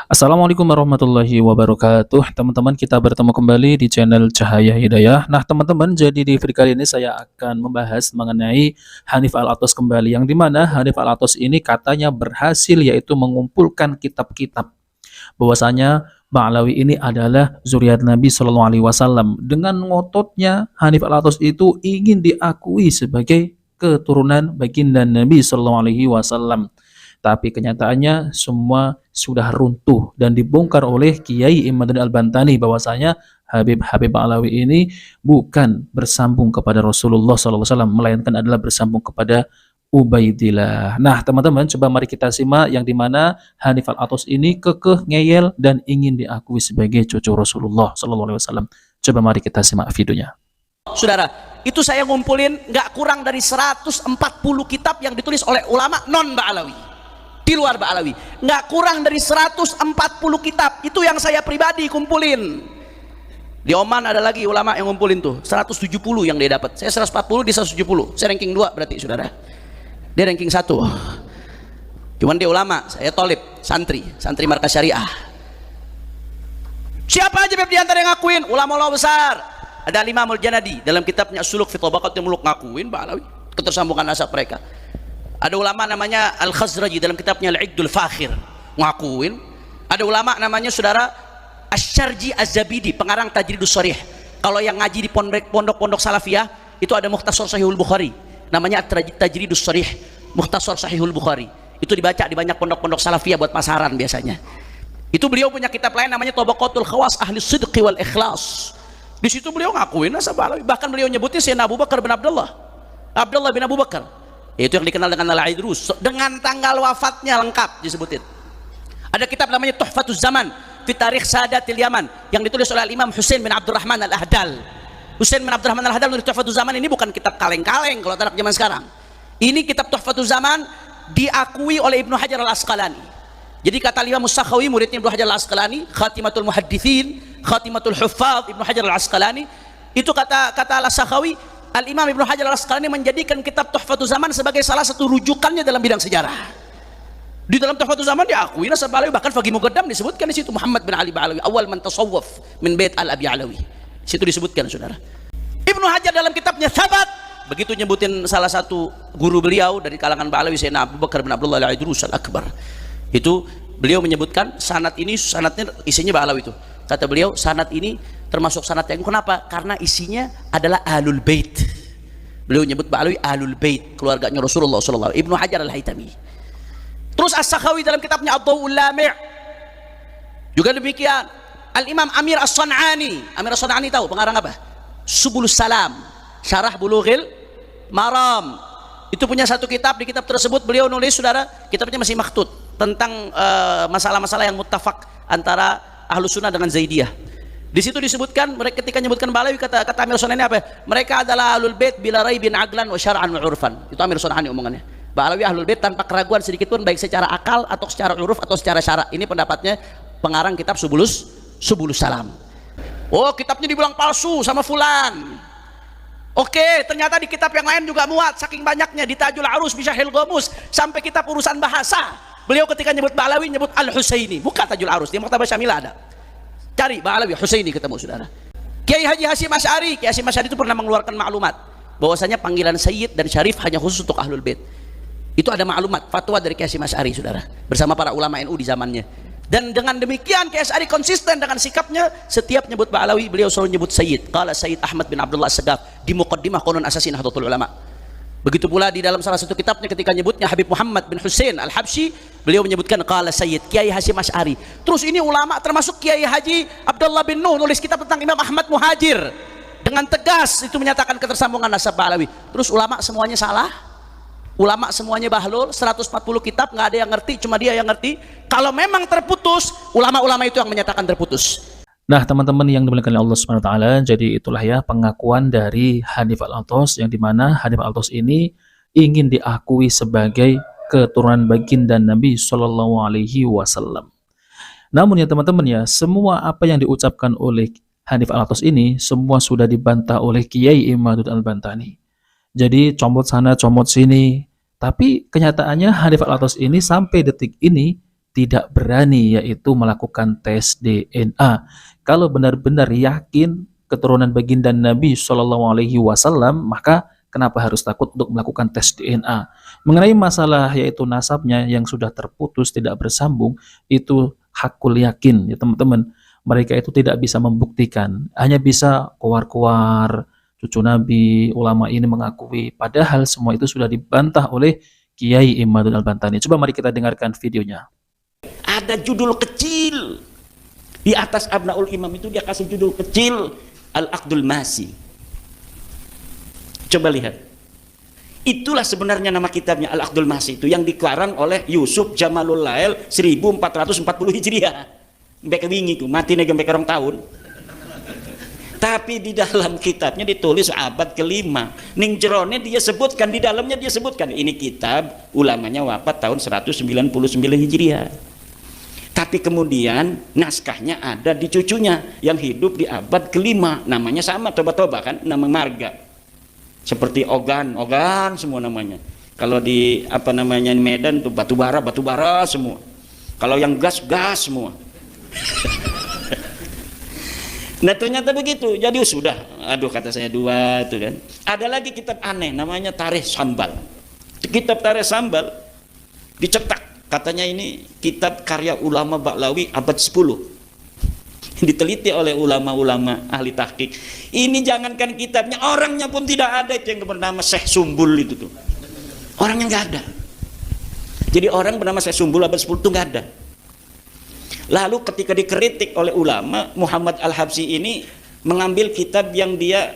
Assalamualaikum warahmatullahi wabarakatuh. Teman-teman, kita bertemu kembali di channel Cahaya Hidayah. Nah, teman-teman, jadi di video kali ini saya akan membahas mengenai Hanif Al-Athos kembali, yang dimana Hanif Al-Athos ini katanya berhasil yaitu mengumpulkan kitab-kitab. Bahwasanya Ba'alawi ini adalah zuriat Nabi Shallallahu Alaihi Wasallam. Dengan ngototnya Hanif Al-Athos itu ingin diakui sebagai keturunan baginda Nabi Shallallahu Alaihi Wasallam. Tapi kenyataannya semua sudah runtuh dan dibongkar oleh Kiai Imaduddin Al-Bantani bahwasanya Habib Ba'alawi ini bukan bersambung kepada Rasulullah SAW, melainkan adalah bersambung kepada Ubaidillah. Nah, teman-teman, coba mari kita simak yang dimana Hanif Al-Athos ini kekeh ngeyel dan ingin diakui sebagai cucu Rasulullah SAW. Coba mari kita simak videonya. Saudara, itu saya ngumpulin nggak kurang dari 140 kitab yang ditulis oleh ulama non Ba'alawi. Di luar Ba'alawi nggak kurang dari 140 kitab. Itu yang saya pribadi kumpulin. Di Oman ada lagi ulama yang ngumpulin tuh 170 yang dia dapat. Saya 140, dia 170. Saya ranking 2 berarti, saudara. Dia ranking 1. Cuman dia ulama, saya tolib, santri markas syariah. Siapa aja di antara yang ngakuin? Ulama-ulama besar. Ada Imam Al-Janadi dalam kitabnya Suluk fi Tabaqatil Muluk ngakuin Ba'alawi, ketersambungan nasab mereka. Ada ulama namanya Al-Khazraji dalam kitabnya Al-Iqdul Fakhir ngakuin. Ada ulama namanya saudara Asy-Syarji Az-Zabidi pengarang Tajridus Sharih. Kalau yang ngaji di pondok-pondok salafiyah itu ada Mukhtasar Sahihul Bukhari namanya Tajridus Sharih, Mukhtasar Sahihul Bukhari. Itu dibaca di banyak pondok-pondok salafiyah buat pasaran biasanya. Itu beliau punya kitab lain namanya Tabaqatul Khawas Ahli Sidqi wal Ikhlas. Di situ beliau ngakuin nasab Ba'alawi. Bahkan beliau nyebutin Sayyidina Abu Bakar bin Abdullah bin Abu Bakar. Itu yang dikenal dengan Al-Aidrus, dengan tanggal wafatnya lengkap disebutin. Ada kitab namanya Tuhfatuz Zaman fi Tarikh Sadatil Yaman yang ditulis oleh Imam Husain bin Abdurrahman Al-Ahdal. Husain bin Abdurrahman Al-Ahdal menulis Tuhfatuz Zaman. Ini bukan kitab kaleng-kaleng kalau anak zaman sekarang. Ini kitab Tuhfatuz Zaman diakui oleh Ibnu Hajar Al-Asqalani. Jadi kata Imam As-Sakhawi, muridnya Ibnu Hajar Al-Asqalani, Khatimatul Muhaddithin, Khatimatul Huffaz Ibnu Hajar Al-Asqalani, itu kata Al-Sakhawi, Al-Imam Ibnu Hajar Al-Asqalani menjadikan kitab Tuhfatuz Zaman sebagai salah satu rujukannya dalam bidang sejarah. Di dalam Tuhfatuz Zaman diakui nasab Ba'alawi, bahkan Faqih Muqaddam disebutkan di situ Muhammad bin Ali Ba'alawi, awal man tasawwaf min Bait Al-Abi Alawi. Di situ disebutkan, saudara. Ibnu Hajar dalam kitabnya Tsabat begitu nyebutin salah satu guru beliau dari kalangan Ba'alawi, Sayyidina Abu Bakar bin Abdullah Al-Aidrus Al-Akbar. Itu beliau menyebutkan sanad ini, sanadnya isinya Ba'alawi itu. Kata beliau, sanad ini termasuk sanad yang kenapa? Karena isinya adalah Ahlul Bait. Beliau nyebut Ba'alawi Ahlul Bait, keluarganya Rasulullah SAW. Ibnu Hajar Al-Haytami. Terus As-Sakhawi dalam kitabnya Ad-Dawul Lami' juga demikian. Al-Imam Amir As-San'ani. Amir As-San'ani tahu pengarang apa? Subulus Salam, Syarah Bulughil Maram. Itu punya satu kitab. Di kitab tersebut beliau nulis, saudara, kitabnya masih makhtut, tentang masalah-masalah yang muttafaq antara Ahlus Sunnah dengan Zaidiyah. Di situ disebutkan, mereka ketika menyebutkan Ba'alawi, kata Amir Sunani apa? Mereka adalah Ahlul Bait bila raibin aglan wa syar'an wa urfan. Itu Amir Sunani omongannya. Ba'alawi Ahlul Bait tanpa keraguan sedikit pun, baik secara akal atau secara uruf atau secara syara'. Ini pendapatnya pengarang kitab Subulus Salam. Oh, kitabnya dibilang palsu sama fulan. Oke, ternyata di kitab yang lain juga muat, saking banyaknya, di Tajul Arus, Bisyahil Ghamus, sampai kitab urusan bahasa. Beliau ketika nyebut Ba'alawi nyebut Al-Husaini, bukan Tajul Arus. Di Maktabah Syamilah ada. Cari Ba'alawi Husaini ketemu, saudara. Kiai Haji Hasyim Asy'ari, Kiai Hasyim Asy'ari itu pernah mengeluarkan maklumat bahwasanya panggilan Sayyid dan Syarif hanya khusus untuk Ahlul Bait. Itu ada maklumat fatwa dari Kiai Hasyim Asy'ari, saudara, bersama para ulama NU di zamannya. Dan dengan demikian Kiai Asy'ari konsisten dengan sikapnya, setiap nyebut Ba'alawi beliau selalu nyebut Sayyid. Qala Sayyid Ahmad bin Abdullah As-Sagaf di Muqaddimah Qanun Asasin Nahdlatul Ulama. Begitu pula di dalam salah satu kitabnya ketika nyebutnya Habib Muhammad bin Husain Al-Habsyi, beliau menyebutkan qala Sayyid Kiai Hasyim Asy'ari. Terus ini ulama termasuk Kiai Haji Abdullah bin Nuh nulis kitab tentang Imam Ahmad Muhajir, dengan tegas itu menyatakan ketersambungan nasab Ba'alawi. Terus ulama semuanya salah, ulama semuanya bahlul, 140 kitab nggak ada yang ngerti, cuma dia yang ngerti. Kalau memang terputus, ulama-ulama itu yang menyatakan terputus. Nah, teman-teman yang dimuliakan oleh Allah Subhanahu wa taala, jadi itulah ya pengakuan dari Hanif Al-Athos, yang dimana Hanif Al-Athos ini ingin diakui sebagai keturunan baginda Nabi Shallallahu Alaihi Wasallam. Namun ya teman-teman ya, semua apa yang diucapkan oleh Hanif Al-Athos ini semua sudah dibantah oleh Kiai Imaduddin Al-Bantani. Jadi comot sana, comot sini. Tapi kenyataannya Hanif Al-Athos ini sampai detik ini tidak berani yaitu melakukan tes DNA. Kalau benar-benar yakin keturunan baginda Nabi Shallallahu Alaihi Wasallam, maka kenapa harus takut untuk melakukan tes DNA? Mengenai masalah yaitu nasabnya yang sudah terputus tidak bersambung, itu hakul yakin ya teman-teman. Mereka itu tidak bisa membuktikan, hanya bisa kuar-kuar cucu Nabi, ulama ini mengakui, padahal semua itu sudah dibantah oleh Kiai Imadul Al-Bantani. Coba mari kita dengarkan videonya. Ada judul kecil di atas Abnaul Imam itu, dia kasih judul kecil Al-Aqdul Masi. Coba lihat. Itulah sebenarnya nama kitabnya Al-Aqdul Masi itu, yang dikarang oleh Yusuf Jamalul Lail 1440 Hijriah. Mbek wingi ku mati nek mbek 2 tahun. Tapi di dalam kitabnya ditulis abad kelima. Ning jerone dia sebutkan, di dalamnya dia sebutkan ini kitab ulamanya wafat tahun 199 Hijriah. Tapi kemudian naskahnya ada di cucunya yang hidup di abad kelima, namanya sama Toba-Toba kan, nama marga. Seperti Ogan semua namanya. Kalau di apa namanya Medan tuh batubara semua. Kalau yang gas semua. Nah ternyata begitu, jadi sudah, aduh kata saya 2 itu kan. Ada lagi kitab aneh namanya Tarikh Sambal. Kitab Tarikh Sambal dicetak, katanya ini kitab karya ulama Ba'lawi abad 10. Diteliti oleh ulama-ulama ahli tahqiq. Ini jangankan kitabnya, orangnya pun tidak ada, itu yang bernama Syekh Sumbul itu tuh. Orangnya nggak ada. Jadi orang bernama Syekh Sumbul abad 10 itu nggak ada. Lalu ketika dikritik oleh ulama, Muhammad Al-Habsyi ini mengambil kitab yang dia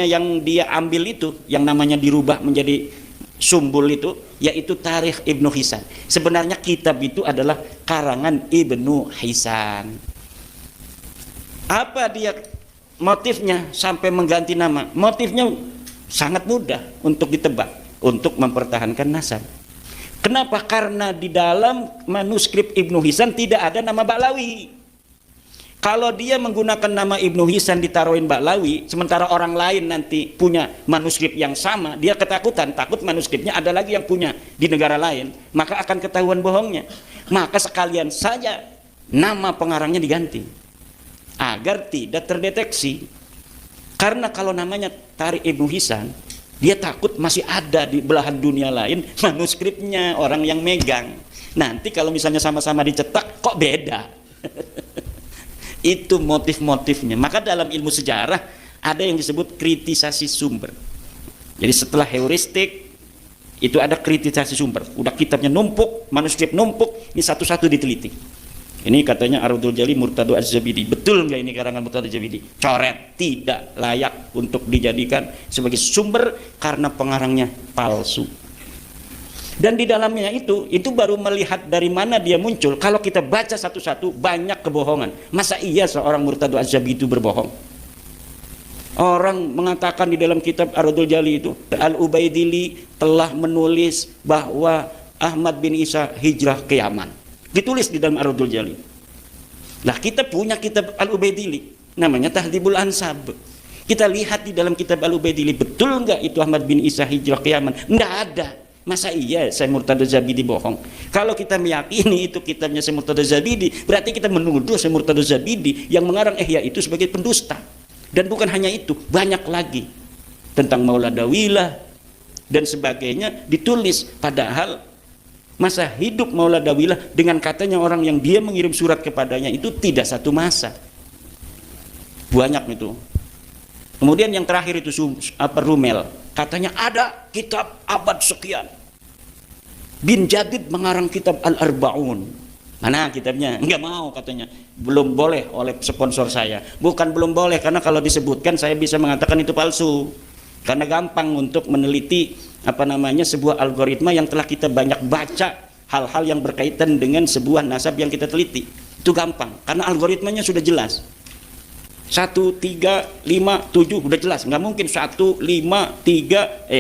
yang dia ambil itu, yang namanya dirubah menjadi Sumbul itu, yaitu Tarikh Ibnu Hisan. Sebenarnya kitab itu adalah karangan Ibnu Hisan. Apa dia motifnya sampai mengganti nama? Motifnya sangat mudah untuk ditebak, untuk mempertahankan nasab. Kenapa? Karena di dalam manuskrip Ibnu Hisan tidak ada nama Ba'lawi. Kalau dia menggunakan nama Ibnu Hisan ditaruhin Ba'lawi, sementara orang lain nanti punya manuskrip yang sama, dia ketakutan, takut manuskripnya ada lagi yang punya di negara lain, maka akan ketahuan bohongnya. Maka sekalian saja nama pengarangnya diganti agar tidak terdeteksi. Karena kalau namanya Tarikh Ibnu Hisan, dia takut masih ada di belahan dunia lain manuskripnya orang yang megang. Nanti kalau misalnya sama-sama dicetak kok beda. Itu motif-motifnya. Maka dalam ilmu sejarah ada yang disebut kritisasi sumber. Jadi setelah heuristik itu ada kritisasi sumber. Udah kitabnya numpuk, manuskrip numpuk, ini satu-satu diteliti. Ini katanya Ardul Jali Murtado Az-Zabidi. Betul nggak ini karangan Murtado Az-Zabidi? Coret, tidak layak untuk dijadikan sebagai sumber karena pengarangnya palsu. Dan di dalamnya itu baru melihat dari mana dia muncul. Kalau kita baca satu-satu banyak kebohongan. Masa iya seorang Murtado Az-Zabidi itu berbohong? Orang mengatakan di dalam kitab Ardul Jali itu, Al-Ubaidili telah menulis bahwa Ahmad bin Isa hijrah ke Yaman. Ditulis di dalam Ardul Jali. Nah kita punya kitab Al-Ubaidili namanya Tahdhibul Ansab. Kita lihat di dalam kitab Al-Ubaidili, betul nggak itu Ahmad bin Isa hijrah ke Yaman? Nggak ada. Masa iya saya Murtado Zabidi bohong? Kalau kita meyakini itu kitabnya saya Murtado Zabidi, berarti kita menuduh saya Murtado Zabidi yang mengarang Ihya itu sebagai pendusta. Dan bukan hanya itu, banyak lagi tentang Mauladawilah dan sebagainya ditulis, padahal masa hidup Mauladawilah dengan katanya orang yang dia mengirim surat kepadanya itu tidak satu masa. Banyak itu. Kemudian yang terakhir itu Rumel, katanya ada kitab abad sekian. Bin Jadid mengarang kitab Al-Arba'un. Mana kitabnya? Enggak mau katanya. Belum boleh oleh sponsor saya. Bukan belum boleh, karena kalau disebutkan saya bisa mengatakan itu palsu. Karena gampang untuk meneliti sebuah algoritma yang telah kita banyak baca, hal-hal yang berkaitan dengan sebuah nasab yang kita teliti. Itu gampang, karena algoritmanya sudah jelas. 1, 3, 5, 7 udah jelas. Nggak mungkin 1, 5, 7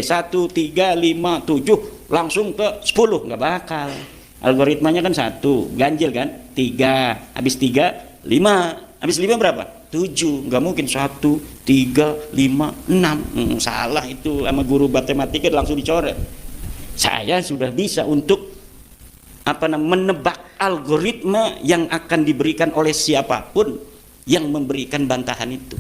langsung ke 10, nggak bakal. Algoritmanya kan 1, ganjil kan, 3, habis 3, 5, habis 5 berapa? 7, nggak mungkin 1, 3, 5, 6. Salah itu, sama guru matematika langsung dicoret. Saya sudah bisa untuk menebak algoritma yang akan diberikan oleh siapapun yang memberikan bantahan itu.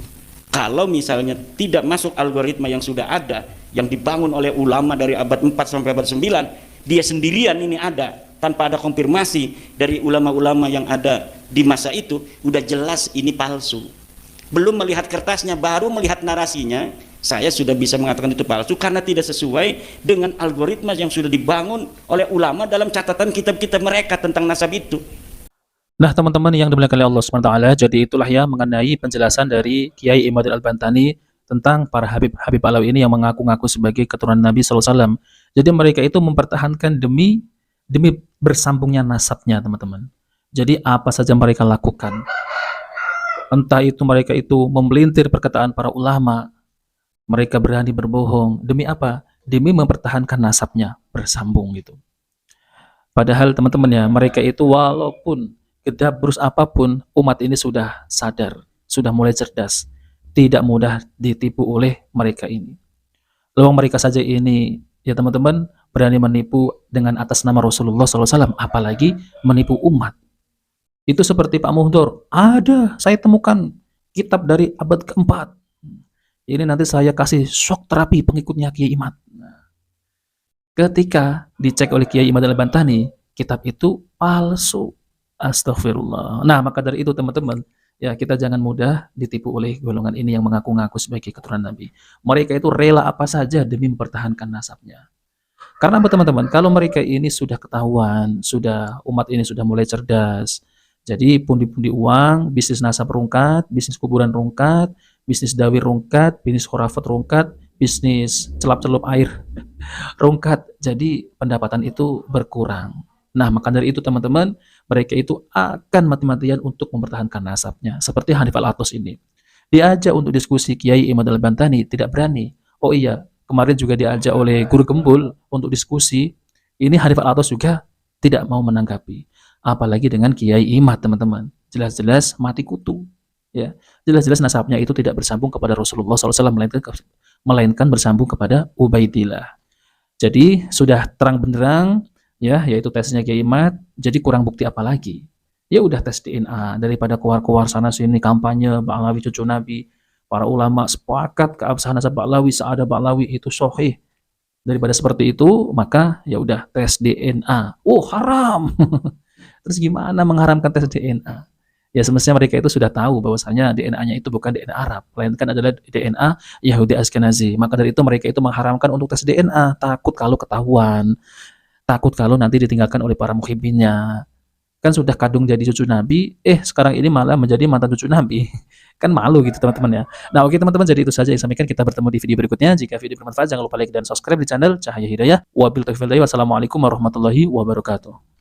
Kalau misalnya tidak masuk algoritma yang sudah ada, yang dibangun oleh ulama dari abad 4 sampai abad 9, dia sendirian ini ada, tanpa ada konfirmasi dari ulama-ulama yang ada di masa itu, udah jelas ini palsu. Belum melihat kertasnya, baru melihat narasinya, saya sudah bisa mengatakan itu palsu karena tidak sesuai dengan algoritma yang sudah dibangun oleh ulama dalam catatan kitab-kitab mereka tentang nasab itu. Nah, teman-teman yang dimuliakan oleh Allah SWT, jadi itulah ya mengenai penjelasan dari Kiai Imadil Al-Bantani tentang para Habib Alawi ini yang mengaku-ngaku sebagai keturunan Nabi SAW. Jadi mereka itu mempertahankan demi bersambungnya nasabnya, teman-teman. Jadi apa saja mereka lakukan, entah itu mereka itu memelintir perkataan para ulama, mereka berani berbohong, demi apa? Demi mempertahankan nasabnya, bersambung gitu. Padahal teman-teman ya, mereka itu walaupun gedabrus apapun, umat ini sudah sadar, sudah mulai cerdas, tidak mudah ditipu oleh mereka ini. Lawang mereka saja ini, ya teman-teman, berani menipu dengan atas nama Rasulullah SAW, apalagi menipu umat. Itu seperti Pak Muhdor, saya temukan kitab dari abad keempat. Ini nanti saya kasih shock terapi pengikutnya Kiai Imad. Ketika dicek oleh Kiai Imad Al-Bantani, kitab itu palsu. Astagfirullah. Nah, maka dari itu teman-teman, ya kita jangan mudah ditipu oleh golongan ini yang mengaku-ngaku sebagai keturunan Nabi. Mereka itu rela apa saja demi mempertahankan nasabnya. Karena apa teman-teman? Kalau mereka ini sudah ketahuan, umat ini sudah mulai cerdas. Jadi pundi-pundi uang, bisnis nasab rungkat, bisnis kuburan rungkat, bisnis dawir rungkat, bisnis khurafat rungkat, bisnis celap-celup air rungkat. Jadi pendapatan itu berkurang. Nah, maka dari itu teman-teman, mereka itu akan mati-matian untuk mempertahankan nasabnya. Seperti Hanif Al-Atos ini. Diajak untuk diskusi Kiai Imad Al-Bantani, tidak berani. Oh iya, kemarin juga diajak oleh Guru Gembul untuk diskusi. Ini Hanif Al-Atos juga tidak mau menanggapi. Apalagi dengan Kiai Imad, teman-teman. Jelas-jelas mati kutu. Ya, jelas-jelas nasabnya itu tidak bersambung kepada Rasulullah SAW, melainkan bersambung kepada Ubaidillah. Jadi sudah terang benderang, ya, yaitu tesnya Kiai Imad. Jadi kurang bukti apa lagi? Ya udah tes DNA, daripada keluar-keluar sana sini kampanye Ba'lawi cucu Nabi. Para ulama sepakat keabsahan nasab Ba'lawi, seada Ba'lawi itu sahih. Daripada seperti itu, maka ya udah tes DNA. Oh, haram. Terus gimana mengharamkan tes DNA? Ya semestinya mereka itu sudah tahu bahwasanya DNA-nya itu bukan DNA Arab, melainkan adalah DNA Yahudi Ashkenazi. Maka dari itu mereka itu mengharamkan untuk tes DNA, takut kalau ketahuan, takut kalau nanti ditinggalkan oleh para muhibbinnya. Kan sudah kadung jadi cucu Nabi, sekarang ini malah menjadi mantan cucu Nabi. Kan malu gitu teman-teman ya. Nah oke teman-teman, jadi itu saja yang sampaikan. Kita bertemu di video berikutnya. Jika video bermanfaat jangan lupa like dan subscribe di channel Cahaya Hidayah. Wabillahi taufiq wal hidayah. Wassalamualaikum warahmatullahi wabarakatuh.